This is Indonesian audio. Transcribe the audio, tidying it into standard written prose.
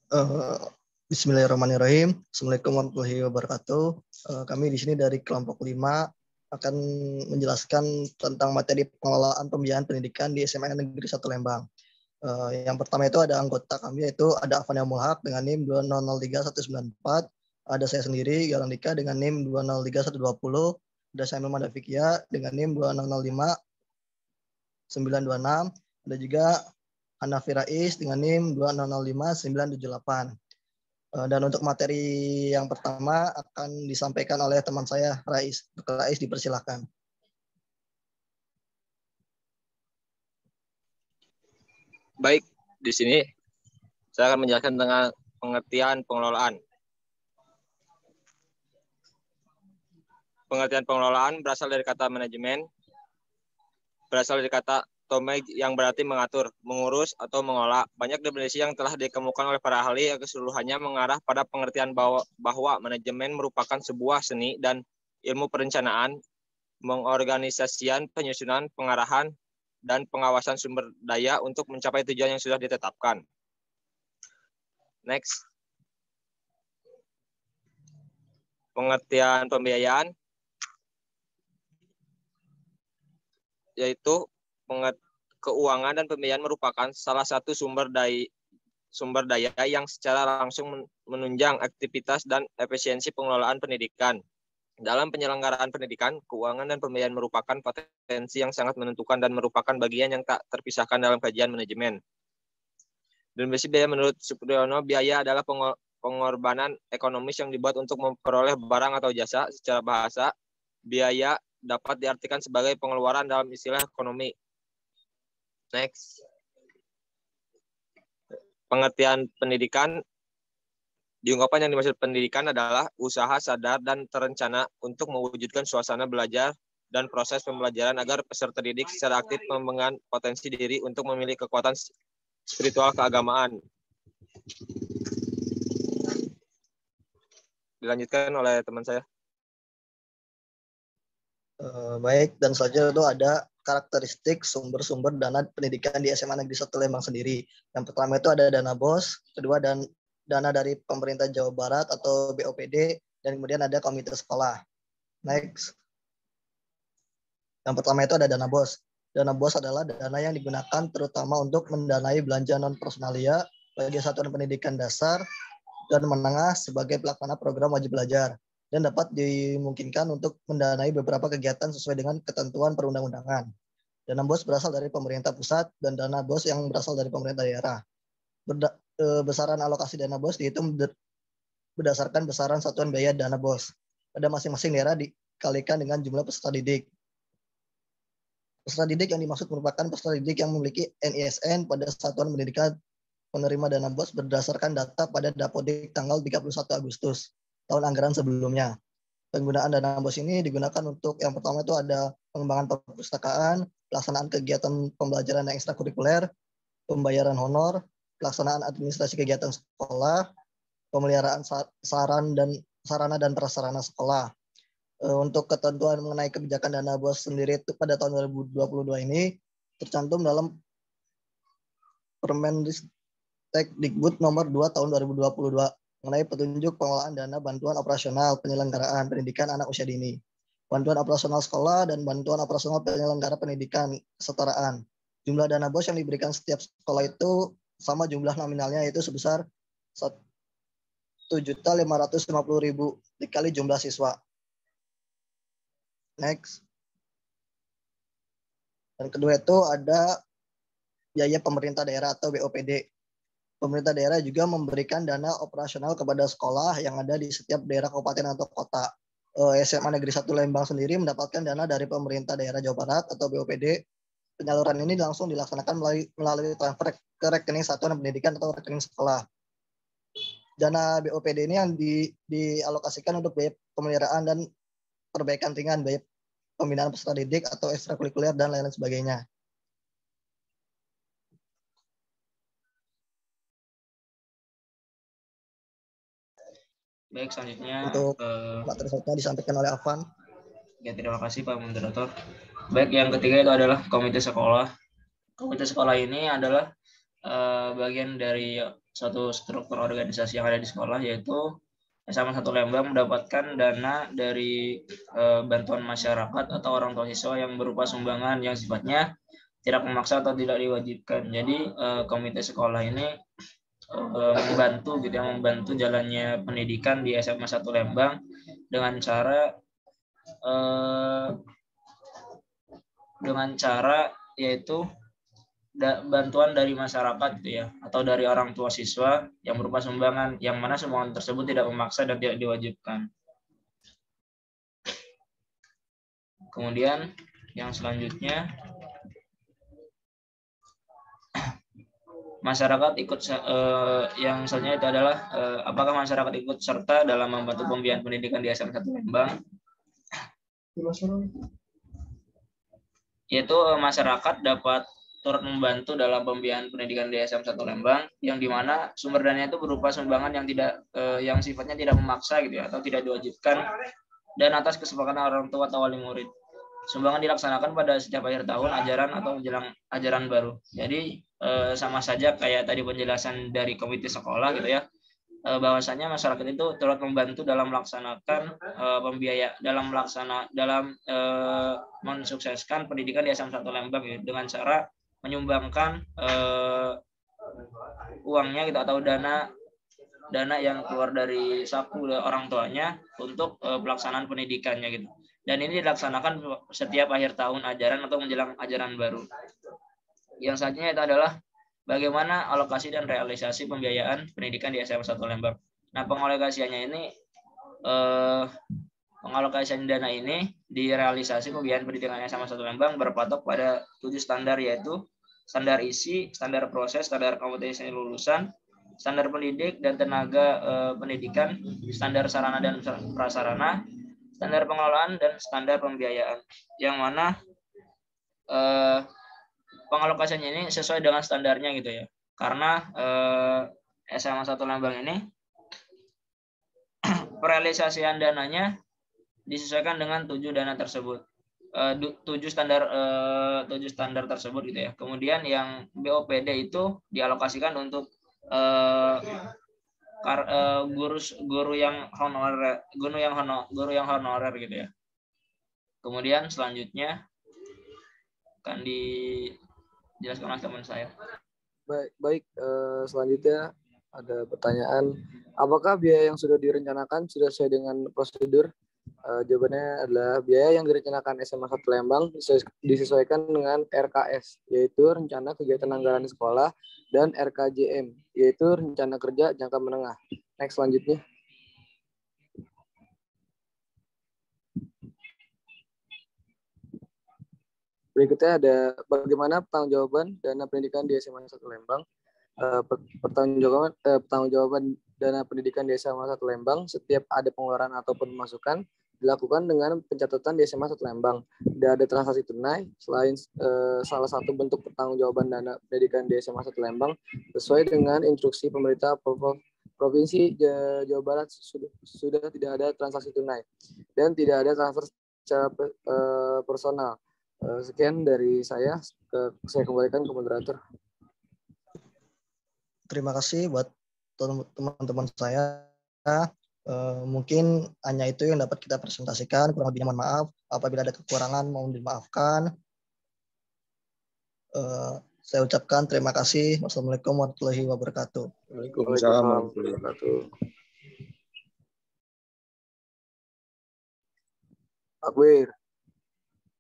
Eh, Bismillahirrahmanirrahim. Assalamualaikum warahmatullahi wabarakatuh. Kami di sini dari kelompok 5 akan menjelaskan tentang materi pengelolaan pembiayaan pendidikan di SMA Negeri 1 Lembang. Yang pertama itu ada anggota kami, yaitu ada Afania Mulhak dengan NIM 2003194, ada saya sendiri Galang Dika dengan NIM 2031120, ada Samuel Madafikia dengan NIM 2005926, ada juga Hanafi Rais dengan NIM 2005978. Dan untuk materi yang pertama akan disampaikan oleh teman saya, Rais. Dr. Rais, dipersilakan. Baik, di sini saya akan menjelaskan tentang pengertian pengelolaan. Pengertian pengelolaan berasal dari kata manajemen, berasal dari kata tomeg yang berarti mengatur, mengurus, atau mengolah. Banyak definisi yang telah dikemukakan oleh para ahli yang keseluruhannya mengarah pada pengertian bahwa manajemen merupakan sebuah seni dan ilmu perencanaan, mengorganisasian, penyusunan, pengarahan, dan pengawasan sumber daya untuk mencapai tujuan yang sudah ditetapkan. Next. Pengertian pembiayaan yaitu keuangan dan pembiayaan merupakan salah satu sumber daya yang secara langsung menunjang aktivitas dan efisiensi pengelolaan pendidikan. Dalam penyelenggaraan pendidikan, keuangan dan pembiayaan merupakan potensi yang sangat menentukan dan merupakan bagian yang tak terpisahkan dalam kajian manajemen. Definisi biaya menurut Supriyono, biaya adalah pengorbanan ekonomis yang dibuat untuk memperoleh barang atau jasa. Secara bahasa, biaya dapat diartikan sebagai pengeluaran dalam istilah ekonomi. Next. Pengertian pendidikan, diungkapkan yang dimaksud pendidikan adalah usaha sadar dan terencana untuk mewujudkan suasana belajar dan proses pembelajaran agar peserta didik secara aktif mengembangkan potensi diri untuk memiliki kekuatan spiritual keagamaan. Dilanjutkan oleh teman saya. Baik, dan selanjutnya itu ada karakteristik sumber-sumber dana pendidikan di SMA Negeri 1 Lembang sendiri. Yang pertama itu ada dana BOS, kedua dana dari pemerintah Jawa Barat atau BOPD, dan kemudian ada komite sekolah. Next. Yang pertama itu ada dana BOS. Dana BOS adalah dana yang digunakan terutama untuk mendanai belanja non-personalia bagi satuan pendidikan dasar dan menengah sebagai pelaksana program wajib belajar, dan dapat dimungkinkan untuk mendanai beberapa kegiatan sesuai dengan ketentuan perundang-undangan. Dana BOS berasal dari pemerintah pusat dan dana BOS yang berasal dari pemerintah daerah. Besaran alokasi dana BOS dihitung berdasarkan besaran satuan biaya dana BOS pada masing-masing daerah dikalikan dengan jumlah peserta didik. Peserta didik yang dimaksud merupakan peserta didik yang memiliki NISN pada satuan pendidikan penerima dana BOS berdasarkan data pada Dapodik tanggal 31 Agustus tahun anggaran sebelumnya. Penggunaan dana BOS ini digunakan untuk yang pertama itu ada pengembangan perpustakaan, pelaksanaan kegiatan pembelajaran yang ekstrakurikuler, pembayaran honor, pelaksanaan administrasi kegiatan sekolah, pemeliharaan sarana dan prasarana sekolah. Untuk ketentuan mengenai kebijakan dana BOS sendiri itu pada tahun 2022 ini tercantum dalam Permendikbud nomor 2 tahun 2022 mengenai petunjuk pengelolaan dana bantuan operasional penyelenggaraan pendidikan anak usia dini, bantuan operasional sekolah, dan bantuan operasional penyelenggara pendidikan kesetaraan. Jumlah dana BOS yang diberikan setiap sekolah itu sama jumlah nominalnya, yaitu sebesar 1.550.000 dikali jumlah siswa. Next. Dan kedua itu ada biaya pemerintah daerah atau BOPD. Pemerintah daerah juga memberikan dana operasional kepada sekolah yang ada di setiap daerah kabupaten atau kota. SMA Negeri 1 Lembang sendiri mendapatkan dana dari pemerintah daerah Jawa Barat atau BOPD. Penyaluran ini langsung dilaksanakan melalui transfer ke rekening satuan pendidikan atau rekening sekolah. Dana BOPD ini yang dialokasikan untuk biaya pemeliharaan dan perbaikan ringan, biaya pembinaan peserta didik atau ekstrakurikuler dan lain-lain sebagainya. Baik, selanjutnya untuk materi selanjutnya disampaikan oleh Afan. Ya, terima kasih Pak Moderator. Baik, yang ketiga itu adalah komite sekolah. Komite sekolah ini adalah bagian dari suatu struktur organisasi yang ada di sekolah, yaitu SMA 1 Lembang mendapatkan dana dari bantuan masyarakat atau orang tua siswa yang berupa sumbangan yang sifatnya tidak memaksa atau tidak diwajibkan. Jadi komite sekolah ini membantu gitu ya, membantu jalannya pendidikan di SMA 1 Lembang dengan cara yaitu bantuan dari masyarakat gitu ya, atau dari orang tua siswa yang berupa sumbangan, yang mana sumbangan tersebut tidak memaksa dan tidak diwajibkan. Kemudian yang selanjutnya, masyarakat ikut yang selanjutnya itu adalah apakah masyarakat ikut serta dalam membantu pembiayaan pendidikan di SMA 1 Lembang? Yaitu masyarakat dapat turut membantu dalam pembiayaan pendidikan di SMA 1 Lembang, yang dimana sumber dananya itu berupa sumbangan yang yang sifatnya tidak memaksa gitu ya, atau tidak diwajibkan, dan atas kesepakatan orang tua atau wali murid. Sumbangan dilaksanakan pada setiap akhir tahun ajaran atau menjelang ajaran baru. Jadi sama saja kayak tadi penjelasan dari komite sekolah gitu ya, bahwasanya masyarakat itu turut membantu dalam melaksanakan dalam mensukseskan pendidikan di SMA 1 Lembang gitu, dengan cara menyumbangkan uangnya gitu, atau dana yang keluar dari saku orang tuanya untuk pelaksanaan pendidikannya gitu. Dan ini dilaksanakan setiap akhir tahun ajaran atau menjelang ajaran baru. Yang selanjutnya itu adalah bagaimana alokasi dan realisasi pembiayaan pendidikan di SMA 1 Lembang. Nah, pengalokasiannya ini, pengalokasian dana ini di realisasi pembiayaan pendidikan SMA 1 Lembang berpatok pada 7 standar, yaitu standar isi, standar proses, standar kompetensi lulusan, standar pendidik dan tenaga pendidikan, standar sarana dan prasarana, standar pengelolaan, dan standar pembiayaan. Yang mana pengalokasiannya ini sesuai dengan standarnya gitu ya. Karena SMA 1 Lembang ini perealisasian dananya disesuaikan dengan 7 dana tersebut. 7 standar tersebut gitu ya. Kemudian yang BOPD itu dialokasikan untuk guru yang honorer gitu ya. Kemudian selanjutnya akan dijelaskan oleh teman saya. Baik. Selanjutnya ada pertanyaan, apakah biaya yang sudah direncanakan sudah sesuai dengan prosedur? Jawabannya adalah biaya yang direncanakan SMA 1 Lembang disesuaikan dengan RKS, yaitu Rencana Kegiatan Anggaran Sekolah, dan RKJM, yaitu Rencana Kerja Jangka Menengah. Next, selanjutnya. Berikutnya ada bagaimana pertanggungjawaban dana pendidikan di SMA 1 Lembang. Pertanggungjawaban dana pendidikan di SMA 1 Lembang setiap ada pengeluaran ataupun pemasukan dilakukan dengan pencatatan di SMA 1 Lembang. Tidak ada transaksi tunai. Selain salah satu bentuk pertanggungjawaban dana pendidikan di SMA 1 Lembang sesuai dengan instruksi pemerintah Provinsi Jawa Barat sudah tidak ada transaksi tunai dan tidak ada transfer secara personal. Sekian dari saya kembalikan ke moderator. Terima kasih buat teman-teman saya. Mungkin hanya itu yang dapat kita presentasikan. Kurang lebihnya mohon maaf. Apabila ada kekurangan mohon dimaafkan. Saya ucapkan terima kasih. Wassalamualaikum warahmatullahi wabarakatuh. Waalaikumsalam warahmatullahi wabarakatuh. Akbir.